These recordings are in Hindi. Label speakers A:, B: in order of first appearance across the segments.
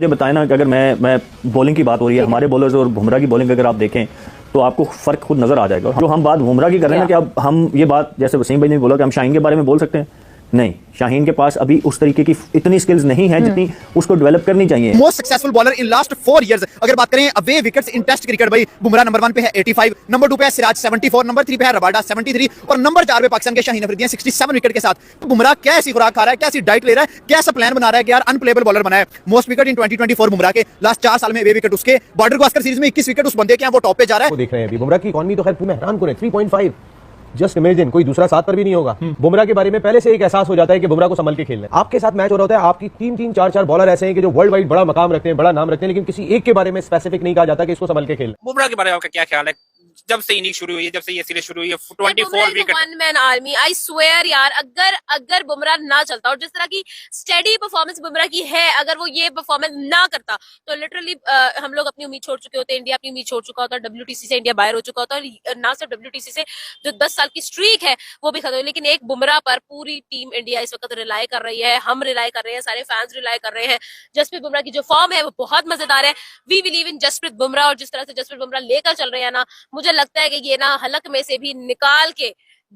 A: मुझे बताएं ना कि अगर मैं बॉलिंग की बात हो रही है, हमारे बॉलर्स और बुमराह की बॉलिंग अगर आप देखें तो आपको फर्क खुद नजर आ जाएगा। जो हम बात बुमराह की कर रहे हैं ना कि अब हम ये बात जैसे वसीम भाई ने बोला कि हम शाहीन के बारे में बोल सकते हैं, नहीं, शाहीन के पास अभी उस तरीके की इतनी स्किल्स नहीं है जितनी उसको डेवलप करनी चाहिए।
B: Most successful bowler in last 4 years. अगर बात करें away wickets in test cricket, भाई बुमराह नंबर 1 पे है 85, नंबर 2 पे है सिराज 74, नंबर 3 पे है रबाडा 73 और नंबर 4 पे पाकिस्तान के शाहीन अफरीदी 67 विकेट के साथ। तो बुमराह क्या ऐसी खुराक खा रहा है, क्या ऐसी डाइट ले रहा है, क्या ऐसा प्लान बना रहा है कि यार अनप्लेएबल बॉलर बना है। मोस्ट विकेट इन 2024 बुमराह के, लास्ट 4 साल में वे विकेट उसके, बॉर्डर गावस्कर सीरीज में 21 विकेट उस बंदे के, वो टॉप पे जा रहा है।
C: वो देख रहे हैं अभी बुमराह की इकॉनमी तो खैर तुम्हें हैरान करे 3.5। जस्ट इमेजिन कोई दूसरा 7 पर भी नहीं होगा। बुमराह के बारे में पहले से एक एहसास हो जाता है कि बुमराह को संभल के खेलना है। आपके साथ मैच हो रहा होता है, आपकी 3-3 4-4 बॉलर ऐसे हैं कि जो वर्ल्ड वाइड बड़ा मकाम रखते हैं, बड़ा नाम रखते हैं, लेकिन किसी एक के बारे में स्पेसिफिक नहीं कहा जाता कि इसको संभल के खेलना।
D: बुमराह के बारे में आपका क्या ख्याल है? जब से इनिंग शुरू हुई है, जब से ये सीरीज शुरू हुई है, 24 wicket,
E: one man army. I swear यार, अगर बुमराह ना चलता और जिस तरह की स्टेडी परफॉर्मेंस बुमराह की है, अगर वो ये परफॉर्मेंस ना करता तो लिटरली हम लोग अपनी उम्मीद छोड़ चुके होते, इंडिया अपनी उम्मीद छोड़ चुका होता, WTC से इंडिया बाहर हो चुका होता, और ना सिर्फ WTC से जो 10 साल की स्ट्रीक है वो भी खत्म। लेकिन एक बुमराह पर पूरी टीम इंडिया इस वक्त रिलाई कर रही है, हम रिलाई कर रहे हैं, सारे फैंस रिलाई कर रहे हैं। जसप्रीत बुमराह की जो फॉर्म है वो बहुत मजेदार है। We believe in Jasprit Bumrah, और जिस तरह से जसप्रीत बुमराह लेकर चल रहे हैं ना, मुझे लगता है कि ये ना हलक में से भी निकाल के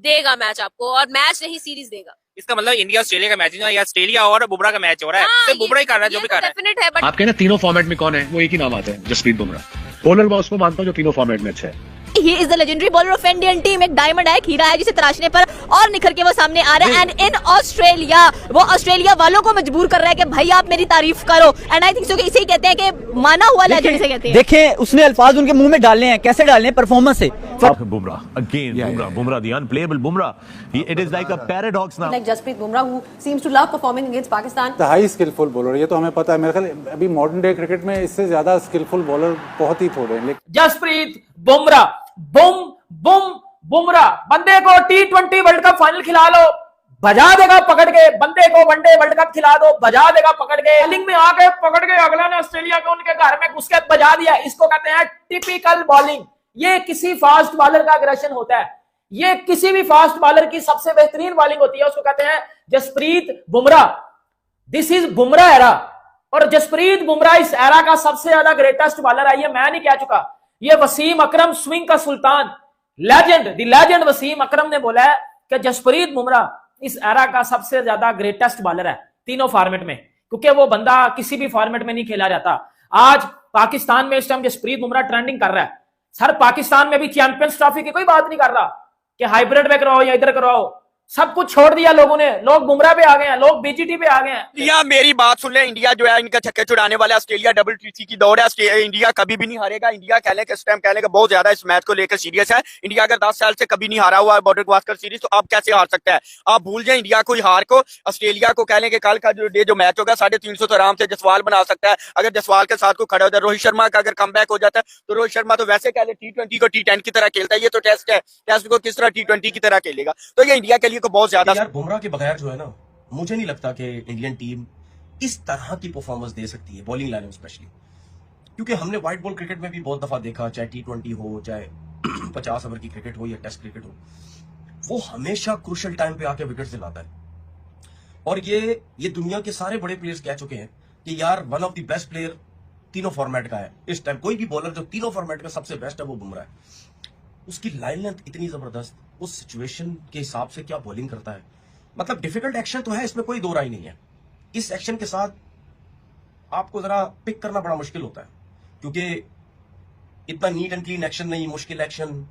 E: देगा मैच आपको, और मैच नहीं सीरीज देगा।
D: इसका मतलब इंडिया ऑस्ट्रेलिया का मैच है या ऑस्ट्रेलिया और बुमराह का मैच हो रहा है। सिर्फ बुमराह ही कर रहा है जो भी कर रहा है।
E: डेफिनेट है, बट
F: आपके ना तीनों फॉर्मेट में कौन है, वो एक ही नाम आता है, जसप्रीत बुमराह। बॉलर मैं उसको मानता हूँ जो तीनों फॉर्मेट में अच्छा है।
G: He is the legendary bowler of Indian team। एक डायमंड है, एक हीरा है जिसे तराशने पर और निखर के वो सामने आ रहा है। एंड इन ऑस्ट्रेलिया वो ऑस्ट्रेलिया वालों को मजबूर कर रहा है कि भाई आप मेरी तारीफ करो। एंड आई थिंक सो कि इसे ही कहते हैं कि माना हुआ लेजेंड से कहते हैं।
H: देखें उसने अल्फाज उनके मुंह में डालने हैं, कैसे डालने हैं, परफॉर्मेंस से।
I: Bumrah again, Bumrah, the unplayable Bumrah. It is like a paradox now.
J: Like Jasprit Bumrah, who seems to love performing against Pakistan.
K: The high skillful bowler, ये तो हमें पता है। मेरे ख्याल अभी मॉडर्न डे क्रिकेट में इससे ज्यादा स्किलफुल बॉलर बहुत ही थोड़े हैं।
L: जसप्रीत बुमराह, बुमराह बंदे को T20 वर्ल्ड कप फाइनल खिला लो, बजा देगा पकड़ के। बंदे को वनडे वर्ल्ड कप खिला दो, बजा देगा पकड़ के। बॉलिंग में आके पकड़ के अगला ने ऑस्ट्रेलिया को उनके घर में घुस के बजा दिया। इसको कहते हैं टिपिकल बॉलिंग। ये किसी फास्ट बॉलर का अग्रेशन होता है, ये किसी भी फास्ट बॉलर की सबसे बेहतरीन बॉलिंग होती है, उसको कहते हैं Jasprit Bumrah. This is Bumrah era, और जसप्रीत बुमराह इस एरा का सबसे ज्यादा ग्रेटेस्ट बॉलर है। ये मैं नहीं कह चुका, ये वसीम अकरम, स्विंग का सुल्तान, लेजेंड वसीम अकरम ने बोला है कि जसप्रीत बुमराह इस एरा का सबसे ज्यादा ग्रेटेस्ट बॉलर है तीनों फॉर्मेट में, क्योंकि वो बंदा किसी भी फॉर्मेट में नहीं खेला जाता। आज पाकिस्तान में इस टाइम जसप्रीत बुमराह ट्रेंडिंग कर रहा है। सर पाकिस्तान में भी चैंपियंस ट्रॉफी की कोई बात नहीं कर रहा कि हाइब्रिड में कराओ या इधर कराओ, सब कुछ छोड़ दिया लोगों ने। लोग बुमराह पे आ गए हैं, लोग BGT पे आ गए हैं।
B: या मेरी बात सुन ले, इंडिया जो है इनका छक्के छुड़ाने वाला ऑस्ट्रेलिया WTC की दौड़ है। इंडिया कभी भी नहीं हारेगा। इंडिया कहने के इस टाइम कहने का बहुत ज्यादा इस मैच को लेकर सीरियस है। इंडिया अगर 10 साल से कभी नहीं हारा हुआ है बॉर्डर गावस्कर सीरीज, तो अब कैसे हार सकता है? आप भूल जाए इंडिया को हार को। ऑस्ट्रेलिया को कहने के कल का जो मैच होगा 350 तो आराम से जसवाल बना सकता है। अगर जसवाल के साथ को खड़ा हो जाए, रोहित शर्मा का अगर कमबैक हो जाता है, तो रोहित शर्मा तो वैसे कह ले T20 को T10 की तरह खेलता है। ये तो टेस्ट है, टेस्ट को किस तरह T20 की तरह खेलेगा। तो ये इंडिया के लिए को बहुत ज्यादा।
C: बुमराह के बगैर जो है ना, मुझे नहीं लगता कि इंडियन टीम इस तरह की परफॉर्मेंस दे सकती है, बॉलिंग लाइन में स्पेशली। क्योंकि हमने व्हाइट बॉल क्रिकेट में भी बहुत दफा देखा, चाहे T20 हो, चाहे 50 ओवर की क्रिकेट हो या टेस्ट क्रिकेट हो, वो हमेशा क्रूशियल टाइम पे आके विकेट दिलाता है। और ये दुनिया के सारे बड़े प्लेयर्स कह चुके हैं कि यार one of the best player तीनों फॉर्मेट का है इस टाइम। कोई भी बॉलर जो तीनों फॉर्मेट में सबसे बेस्ट है वो बुमराह है। उसकी लाइन लेंथ इतनी जबरदस्त, उस सिचुएशन के हिसाब से क्या बॉलिंग करता है। मतलब डिफिकल्ट एक्शन तो है, इसमें कोई दो राय नहीं है। इस एक्शन के साथ आपको जरा पिक करना बड़ा मुश्किल होता है, क्योंकि इतना नीट एंड क्लीन एक्शन नहीं, मुश्किल एक्शन।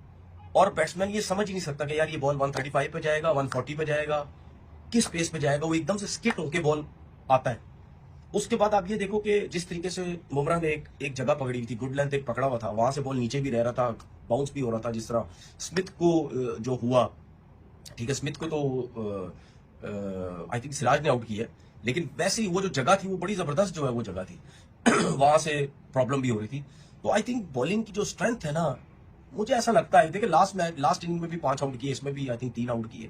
C: और बैट्समैन ये समझ ही नहीं सकता कि यार ये बॉल 135 पे जाएगा, 140 पे जाएगा, किस पेस पे जाएगा। वो एकदम से स्किट होके बॉल आता है। उसके बाद आप ये देखो कि जिस तरीके से बुमराह ने एक जगह पकड़ी हुई थी, गुड लेंथ एक पकड़ा हुआ था, वहां से बॉल नीचे भी रह रहा था, बाउंस भी हो रहा था। जिस तरह स्मिथ को जो हुआ, ठीक है, स्मिथ को तो आई थिंक सिराज ने आउट किया, लेकिन वैसे ही वो जो जगह थी वो बड़ी जबरदस्त जो है वो जगह थी वहां से प्रॉब्लम भी हो रही थी। तो आई थिंक बॉलिंग की जो स्ट्रेंथ है ना, मुझे ऐसा लगता है, देखिए लास्ट इनिंग में भी 5 आउट किए, इसमें भी आई थिंक 3 आउट किए।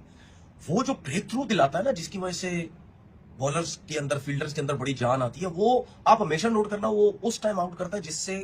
C: वो जो ब्रेक थ्रू दिलाता है ना, जिसकी वजह से बॉलर्स के अंदर, फील्डर्स के अंदर बड़ी जान आती है, वो आप हमेशा नोट करना, वो उस टाइम आउट करता है जिससे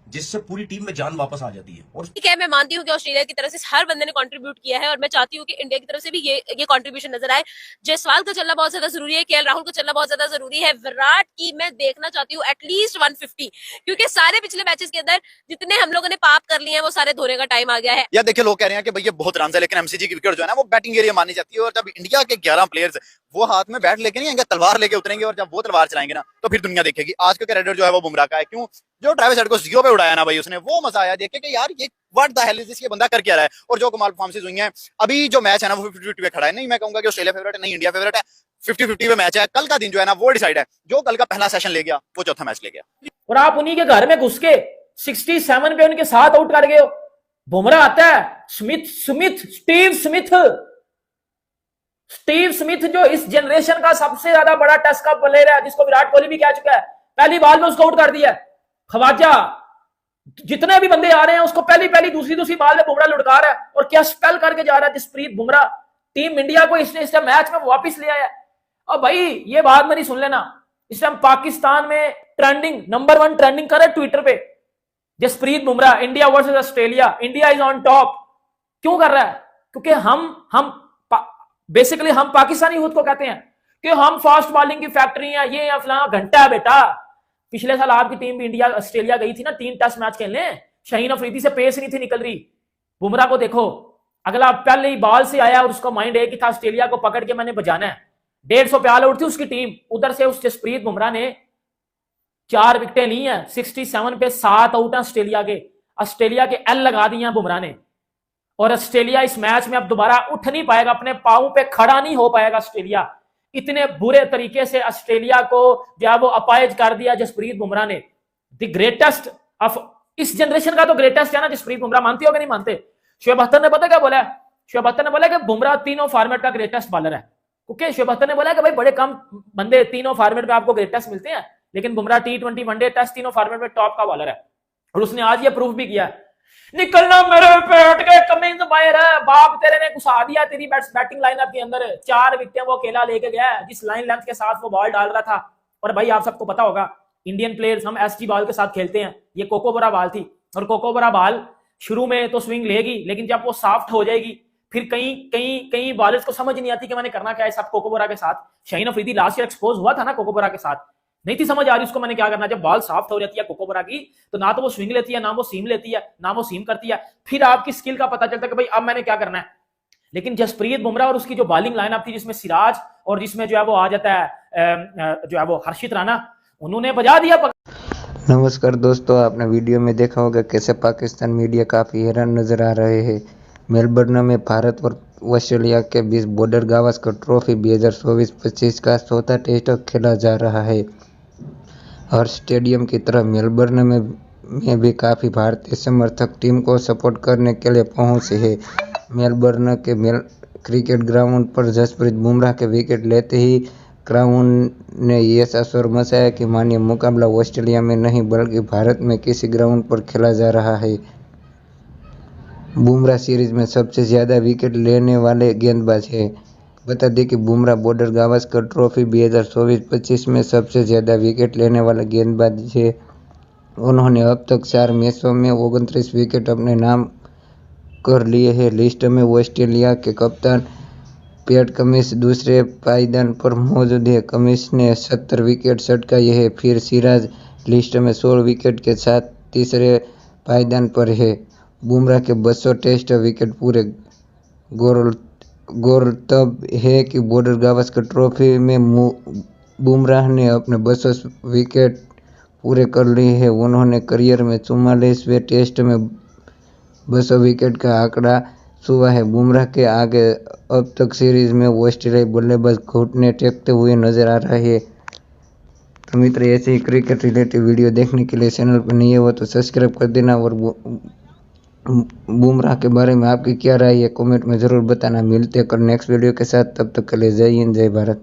C: जिससे पूरी टीम में जान वापस आ जाती है। और
E: ठीक है, मैं मानती हूँ कि ऑस्ट्रेलिया की तरफ से हर बंदे ने कंट्रीब्यूट किया है और मैं चाहती हूँ कि इंडिया की तरफ से भी ये कंट्रीब्यूशन नजर आए। जयसवाल का चलना बहुत ज्यादा जरूरी है, केएल राहुल का चलना बहुत ज्यादा जरूरी है। विराट की मैं देखना चाहती हूँ एटलीस्ट 150, क्योंकि सारे पिछले मैचेस के अंदर जितने हम लोगों ने पाप कर लिए हैं वो सारे धोने का टाइम आ गया है।
B: यार देखिए, लोग कह रहे हैं कि भैया बहुत रन है, लेकिन एमसीजी की विकेट जो है ना वो बैटिंग एरिया मानी जाती है। और जब इंडिया के 11 प्लेयर्स वो हाथ में बैट लेके नहीं आएंगे, तलवार लेके उतरेंगे, और जब वो तलवार चलाएंगे ना तो फिर दुनिया देखेगी। आज का क्रेडिट जो है वो बुमराह का है। क्यों? जो ट्रेविस हेड को 0 पे उड़ाया ना भाई, उसने वो मजा आया देख के कि यार ये what the hell is this, ये बंदा कर क्या रहा है। और जो कमाल परफॉर्मेंस हुई है अभी, जो मैच है ना वो 50-50 पे खड़ा है। नहीं मैं कहूंगा कि ऑस्ट्रेलिया फेवरेट है, नहीं इंडिया फेवरेट है, 50-50 पे मैच है। कल का दिन जो है ना वो डिसाइड है। जो कल का पहला सेशन ले गया वो चौथा मैच ले गया।
L: और आप उन्हीं के घर में घुस के 67 पे उनके साथ आउट कर गए हो। बुमराह आता है, स्टीव स्मिथ जो इस जनरेशन का सबसे ज्यादा बड़ा टेस्ट का प्लेयर है, जिसको विराट कोहली भी कह चुका है, पहली बॉल में उसको आउट कर दिया। खवाजा, जितने भी बंदे आ रहे हैं उसको पहली दूसरी बॉल में बुमराह लुढ़का रहा है। और क्या स्पेल करके जा रहा है जसप्रीत बुमराह। टीम इंडिया को इसने इस मैच में वापस ले आया। और भाई ये बात मेरी सुन लेना, इस टाइम पाकिस्तान में ट्रेंडिंग नंबर 1 ट्रेंडिंग कर रहा है ट्विटर पे Jasprit Bumrah, India versus Australia, India is on top. क्यों कर रहा है? क्योंकि हम बेसिकली हम पाकिस्तानी यूथ को कहते हैं कि हम फास्ट बॉलिंग की फैक्ट्री है, ये या फलाना घंटा है बेटा। पिछले साल आपकी टीम भी इंडिया ऑस्ट्रेलिया गई थी ना 3 टेस्ट मैच खेलने, शाहीन अफरीदी से पेस नहीं थी निकल रही। बुमराह को देखो, अगला पहले ही बॉल से आया और उसका माइंड एक ही था, ऑस्ट्रेलिया को पकड़ के मैंने बजाना है। 150 पे ऑल आउट थी उसकी टीम। उधर से उस जसप्रीत बुमराह ने 4 विकेटें ली हैं, 67 पे 7 आउट है ऑस्ट्रेलिया के एल लगा दी हैं बुमराह ने। और ऑस्ट्रेलिया इस मैच में अब दोबारा उठ नहीं पाएगा, अपने पांव पे खड़ा नहीं हो पाएगा ऑस्ट्रेलिया। इतने बुरे तरीके से ऑस्ट्रेलिया को जो है वो अपाइज कर दिया जसप्रीत बुमराह ने। द ग्रेटेस्ट ऑफ इस जनरेशन का तो ग्रेटेस्ट है ना जसप्रीत बुमराह, मानते हो कि नहीं मानते? शोएब अख्तर ने पता क्या बोला है? शोएब अख्तर ने बोला कि बुमराह तीनों फॉर्मेट का ग्रेटेस्ट बॉलर है। क्योंकि शोएब अख्तर ने बोला कि भाई बड़े कम बंदे तीनों फॉर्मेट में आपको ग्रेटेस्ट मिलते हैं, लेकिन बुमराह T20 वनडे टेस्ट तीनों फॉर्मेट में टॉप का बॉलर है। और उसने आज ये प्रूफ भी किया। निकलना मेरे पेट के कमिंग बाहर है, बाप तेरे ने घुसा दिया तेरी बैटिंग लाइनअप के अंदर। 4 विकेटें वो अकेला लेके गया जिस लाइन लेंथ के साथ वो बॉल डाल रहा था। और भाई आप सबको पता होगा, इंडियन प्लेयर्स हम एसजी बॉल के साथ खेलते हैं। ये कोकोबरा बॉल थी, और कोकोबरा बॉल शुरू में तो स्विंग लेगी, लेकिन जब वो सॉफ्ट हो जाएगी फिर कई बॉलर्स को समझ नहीं आती कि मैंने करना क्या है सब कोकोबरा के साथ। Shaheen Afridi last year expose हुआ था ना कोकोबरा के साथ, नहीं थी समझ आ रही उसको मैंने क्या करना। जब बॉल सॉफ्ट हो जाती है कोकोबरा की, तो ना तो वो स्विंग लेती है, ना वो सीम लेती है, ना वो सीम करती है। फिर आपकी स्किल का पता चलता है कि भाई अब मैंने क्या करना है। लेकिन जसप्रीत बुमराह और उसकी जो बॉलिंग लाइनअप थी, जिसमें सिराज और जिसमें जो है वो आ जाता है जो है वो हर्षित राणा, उन्होंने बजा दिया।
M: नमस्कार दोस्तों, आपने वीडियो में देखा होगा कैसे पाकिस्तान मीडिया काफ़ी हैरान नजर आ रहे हैं। मेलबर्न में भारत और ऑस्ट्रेलिया के बीच बॉर्डर गावस्कर ट्रॉफी 2024-25 का 4था टेस्ट खेला जा रहा है। हर स्टेडियम की तरह मेलबर्न में भी काफ़ी भारतीय समर्थक टीम को सपोर्ट करने के लिए पहुंचे हैं। मेलबर्न के क्रिकेट ग्राउंड पर जसप्रीत बुमराह के विकेट लेते ही ग्राउंड ने ऐसा शोर मचाया कि मानिए मुकाबला ऑस्ट्रेलिया में नहीं बल्कि भारत में किसी ग्राउंड पर खेला जा रहा है। बुमराह सीरीज में सबसे ज़्यादा विकेट लेने वाले गेंदबाज हैं। बता दें कि बुमराह बॉर्डर गावस्कर ट्रॉफी 2024-25 में सबसे ज़्यादा विकेट लेने वाला गेंदबाज है। उन्होंने अब तक 4 मैचों में 29 विकेट अपने नाम कर लिए हैं। लिस्ट में ऑस्ट्रेलिया के कप्तान पैट कमिंस दूसरे पायदान पर मौजूद है। कमिंस ने 70 विकेट सटकाए हैं। फिर सिराज लिस्ट में 16 विकेट के साथ तीसरे पायदान पर है। बुमराह के 200 टेस्ट विकेट पूरे। गौरतलब है कि बॉर्डर गावस्कर ट्रॉफी में बुमराह ने अपने 200 विकेट पूरे कर लिए हैं। उन्होंने करियर में 44वें टेस्ट में 200 विकेट का आंकड़ा छुआ है। बुमराह के आगे अब तक सीरीज में ऑस्ट्रेलियाई बल्लेबाज घुटने टेकते हुए नजर आ रहे हैं। तो मित्र, ऐसे ही क्रिकेट रिलेटेड वीडियो देखने के लिए चैनल पर नहीं हो तो सब्सक्राइब कर देना। और बुमराह के बारे में आपकी क्या राय है कमेंट में ज़रूर बताना। मिलते हैं कल नेक्स्ट वीडियो के साथ, तब तक के लिए जय हिंद जय भारत।